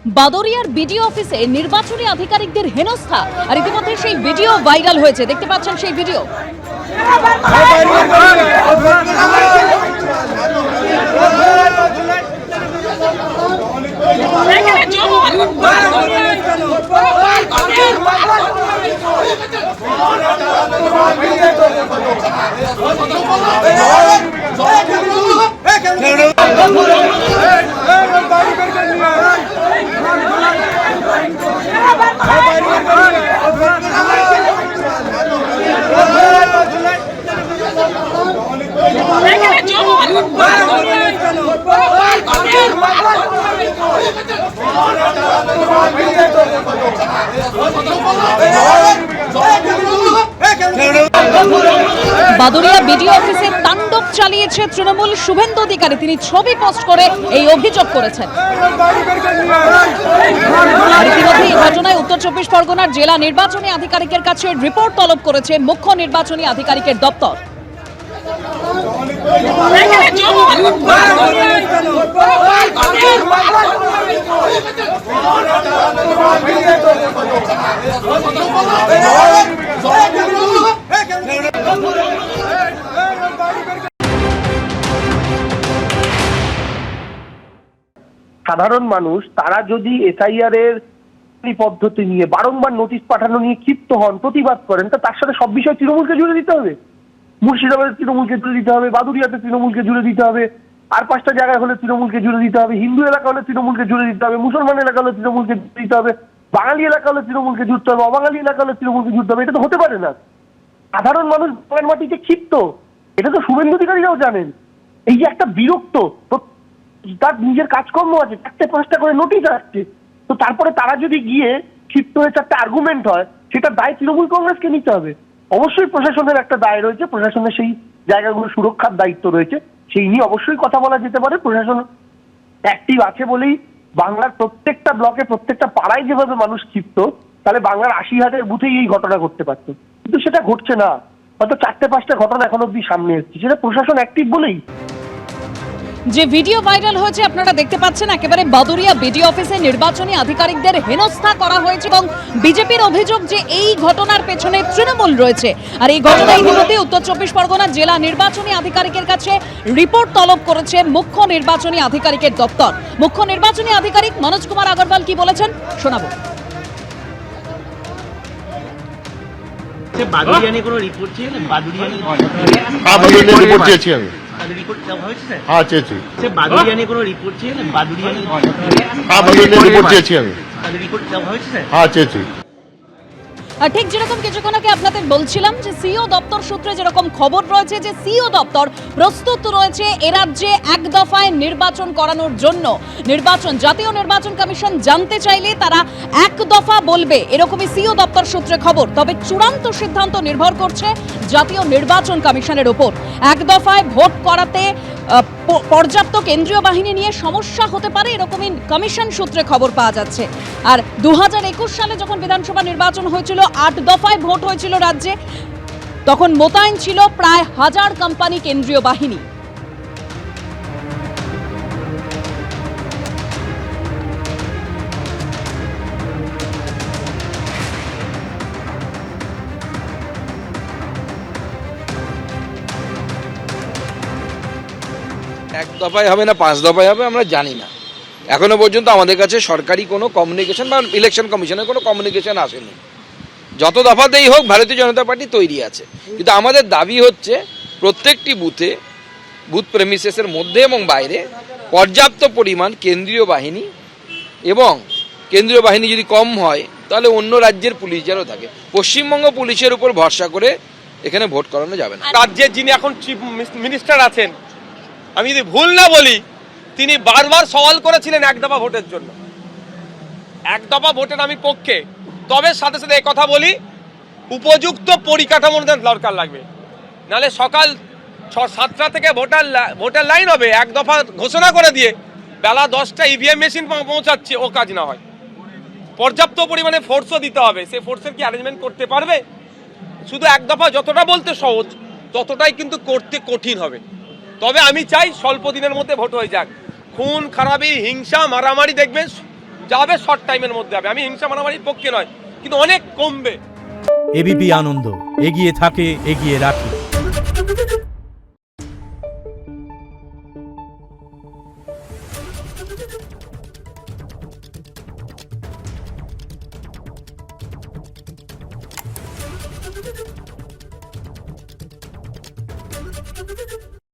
বাদরিয়ার BDO অফিসে নির্বাচনী আধিকারিকদের হেনস্থা আর ইতিমধ্যে সেই ভিডিও ভাইরাল হয়েছে। দেখতে পাচ্ছেন সেই ভিডিও। বাদুরিয়া বিডিও অফিসে তাণ্ডব চালিয়েছে তৃণমূল শুভেন্দু অধিকারী। তিনি ছবি পোস্ট করে এই অভিযোগ করেছেন। ইতিমধ্যে এই ঘটনায় উত্তর চব্বিশ পরগনার জেলা নির্বাচনী আধিকারিকের কাছে রিপোর্ট তলব করেছে মুখ্য নির্বাচনী আধিকারিকের দপ্তর। সাধারণ মানুষ তারা যদি এসআইআর এর পদ্ধতি নিয়ে বারংবার নোটিশ পাঠানো নিয়ে ক্ষিপ্ত হন, প্রতিবাদ করেন, তা তার সাথে সব বিষয় তৃণমূলকে জুড়ে দিতে হবে। মুর্শিদাবাদে তৃণমূলকে জুড়ে দিতে হবে, বাদুরিয়াতে তৃণমূলকে জুড়ে দিতে হবে, আর 5টা জায়গায় হলে তৃণমূলকে জুড়ে দিতে হবে, হিন্দু এলাকা হলে তৃণমূলকে জুড়ে দিতে হবে, মুসলমান এলাকা হলে তৃণমূলকে জুড়ে দিতে হবে, বাঙালি এলাকা হলে তৃণমূলকে জুড়তে হবে, অবাঙালি এলাকা হলে তৃণমূলকে জুড়তে হবে। এটা তো হতে পারে না। সাধারণ মানুষ বাংলার মাটিতে ক্ষিপ্ত, এটা তো শুভেন্দু অধিকারীরাও জানেন। এই যে একটা বিরক্ত, তার নিজের কাজকর্ম আছে, 4-5টা করে নোটিশ আসছে, তো তারপরে তারা যদি গিয়ে ক্ষিপ্ত হয়ে 4টা আর্গুমেন্ট হয়, সেটা দায় তৃণমূল কংগ্রেসকে নিতে হবে। অবশ্যই প্রশাসনের একটা দায় রয়েছে, প্রশাসনের সেই জায়গাগুলো সুরক্ষার দায়িত্ব রয়েছে, সেই নিয়ে অবশ্যই কথা বলা যেতে পারে। প্রশাসন অ্যাক্টিভ আছে বলেই বাংলার প্রত্যেকটা ব্লকে, প্রত্যেকটা পাড়ায় যেভাবে মানুষ ক্ষিপ্ত, তাহলে বাংলার 80,000 বুথেই এই ঘটনা ঘটতে পারত, কিন্তু সেটা ঘটছে না। হয়তো 4-5টা ঘটনা এখন অব্দি সামনে এসেছে, সেটা প্রশাসন অ্যাক্টিভ বলেই। যে ভিডিও ভাইরাল হয়েছে আপনারা দেখতে পাচ্ছেন, একেবারে বাদুরিয়া বিডিও অফিসে নির্বাচনী আধিকারিকদের হেনস্থা করা হয়েছে এবং বিজেপির অভিযোগ যে এই ঘটনার পেছনে তৃণমূল রয়েছে। আর এই ঘটনায় ইতিমধ্যে উত্তর চব্বিশ পরগনা জেলা নির্বাচনী আধিকারিকের কাছে রিপোর্ট তলব করেছে মুখ্য নির্বাচনী আধিকারিকের দপ্তর। মুখ্য নির্বাচনী আধিকারিক মনোজ কুমার আগরওয়াল কি বলেছেন শোনাবো। বাদুরিয়া নিয়ে কোনো রিপোর্ট চেয়েছেন? বাদুরিয়া নিয়ে রিপোর্ট চেয়েছি আমি। রিপোর্ট দেওয়া হয়েছে স্যার? হ্যাঁ চেয়েছি। বাদুরিয়া নিয়ে কোনো রিপোর্ট চেয়েছেন? বাদুরিয়া নিয়ে রিপোর্ট চেয়েছি আমি। রিপোর্ট দেওয়া হয়েছে স্যার? হ্যাঁ চেয়েছি। ঠিক যেরকম কিছুক্ষণ আগে আপনাদের বলছিলাম যে সিও দপ্তর সূত্রে যেরকম খবর রয়েছে যে সিও দপ্তর প্রস্তুত রয়েছে এ রাজ্যে এক দফায় নির্বাচন করানোর জন্য। জাতীয় নির্বাচন কমিশন জানতে চাইলে তারা এক দফা বলবে, এরকমই সিও দপ্তর সূত্রে খবর। তবে চূড়ান্ত সিদ্ধান্ত নির্ভর করছে জাতীয় নির্বাচন কমিশনের উপর। এক দফায় ভোট করাতে পর্যাপ্ত কেন্দ্রীয় বাহিনী নিয়ে সমস্যা হতে পারে, এরকমই কমিশন সূত্রে খবর পাওয়া যাচ্ছে। আর 2021 সালে যখন বিধানসভা নির্বাচন হয়েছিল, 8 দফায় ভোট হয়েছিল রাজ্যে, তখন মোতায়েন ছিল প্রায় 1000 কোম্পানি কেন্দ্রীয় বাহিনী। এক দফায় হবে না 5 দফায় হবে আমরা জানি না। এখনো পর্যন্ত আমাদের কাছে সরকারি কোনো কমিউনিকেশন বা ইলেকশন কমিশনের কোনো কমিউনিকেশন আসেনি। যত দফাতেই হোক ভারতীয় জনতা পার্টি তৈরি আছে, কিন্তু আমাদের দাবি হচ্ছে প্রত্যেকটি বুথে, বুথ প্রেমিসেসের মধ্যে এবং বাইরে পর্যাপ্ত পরিমাণ কেন্দ্রীয় বাহিনী, এবং কেন্দ্রীয় বাহিনী যদি কম হয় তাহলে অন্য রাজ্যের পুলিশ যেন থাকে। পশ্চিমবঙ্গ পুলিশের উপর ভরসা করে এখানে ভোট করানো যাবে না। রাজ্যের যিনি এখন চিফ মিনিস্টার আছেন, আমি যদি ভুল না বলি, তিনি বারবার সওয়াল করেছিলেন এক দফা ভোটের জন্য। এক দফা ভোটের আমি পক্ষে, তবে সাথে সাথে এই কথা বলি, উপযুক্ত পরিকাঠামোর দরকার লাগবে। নাহলে সকাল 7টা থেকে ভোটার লাইন হবে, এক দফা ঘোষণা করে দিয়ে বেলা 10টা ইভিএম মেশিন পৌঁছাচ্ছে, ও কাজ না হয়। পর্যাপ্ত পরিমাণে ফোর্সও দিতে হবে, সেই ফোর্সের কি অ্যারেঞ্জমেন্ট করতে পারবে? শুধু এক দফা যতটা বলতে সহজ, ততটাই কিন্তু করতে কঠিন হবে। তবে আমি চাই স্বল্প দিনের মধ্যে ভোট হয়ে যাক। খুন খারাপি, হিংসা, মারামারি দেখবেন যাবে শর্ট টাইমের মধ্যে হবে। আমি হিংসা মারামারির পক্ষে নয়, কিন্তু অনেক কমবে। এবিপি আনন্দ, এগিয়ে থাকে, এগিয়ে রাখে।